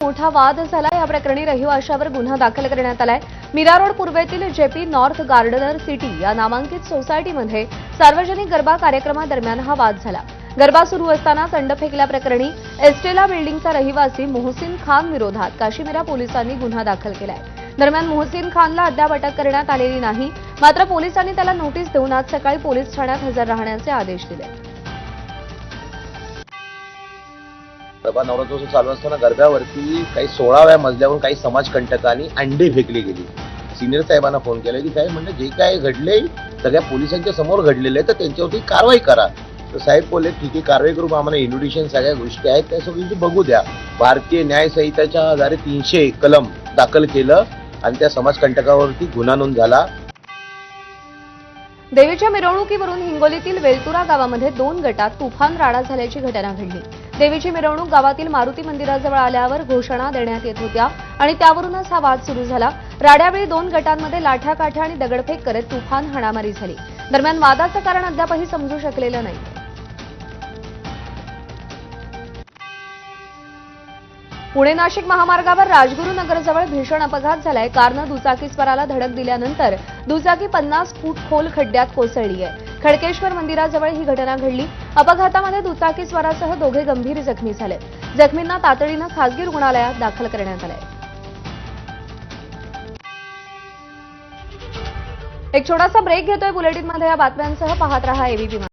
मोठा वाद झाला। या प्रकरणी रहिवाशावर गुन्हा दाखल करण्यात आलाय। मीरा रोड पूर्वेतील जेपी नॉर्थ गार्डनर सिटी या नामांकित सोसायटीमध्ये सार्वजनिक गरबा कार्यक्रमादरम्यान हा वाद झाला। गरबा सुरू असताना संड फेकल्याप्रकरणी एस्टेला बिल्डिंगचा रहिवासी मोहसिन खान विरोधात काशीमिरा पोलिसांनी गुन्हा दाखल केलाय। दरम्यान मोहसिन खानला अद्याप अटक करण्यात आलेली नाही। मात्र पोलिसांनी त्याला नोटीस देऊन आज सकाळी पोलीस ठाण्यात हजर राहण्याचे आदेश दिले। गरबा नवरात्रोत्सव चालू असताना गरब्यावरती काही 16व्या मजल्यावरून काही समाजकंटकांनी अंडे फेकली गेली। सिनियर साहेबांना फोन केला की साहेब म्हणजे जे काय घडले सगळ्या पोलिसांच्या समोर घडलेले आहे तर त्यांच्यावरती कारवाई करा। तर साहेब बोलले ठीक आहे कारवाई करू, आम्हाला इन्व्हिटेशन सगळ्या गोष्टी आहेत त्या सगळी बघू द्या। भारतीय न्याय संहिताच्या आधारे 300 कलम दाखल केलं आणि त्या समाजकंटकावरती गुन्हा नोंद झाला। देवीच्या मिरवणुकीवरून हिंगोलीतील वेलतुरा गावामध्ये 2 गटात तुफान राडा झाल्याची घटना घडली। देवीची मिरवणूक गावातील मारुती मंदिराजवळ आल्यावर घोषणा देण्यात येत होत्या आणि त्यावरूनच हा वाद सुरू झाला। राड्यावेळी 2 गटांमध्ये लाठ्याकाठ्या आणि दगडफेक करत तुफान हाणामारी झाली। दरम्यान वादाचं कारण अद्यापही समजू शकलेलं नाही। पुणे नाशिक महामार्गावर राजगुरुनगरजवळ भीषण अपघात झालाय। कारनं दुचाकीस्वाराला धडक दिल्यानंतर दुचाकी 50 फूट खोल खड्ड्यात कोसळली आहे। खडकेश्वर मंदिराजवळ ही घटना घडली। अपघातामध्ये दुचाकीस्वारासह दोघे गंभीर जखमी झाले। जखमींना तातडीनं खासगी रुग्णालयात दाखल करण्यात आलंय। एक छोटासा ब्रेक घेतोय बुलेटिनमध्ये। या बातम्यांसह पाहत रहा एबीपी।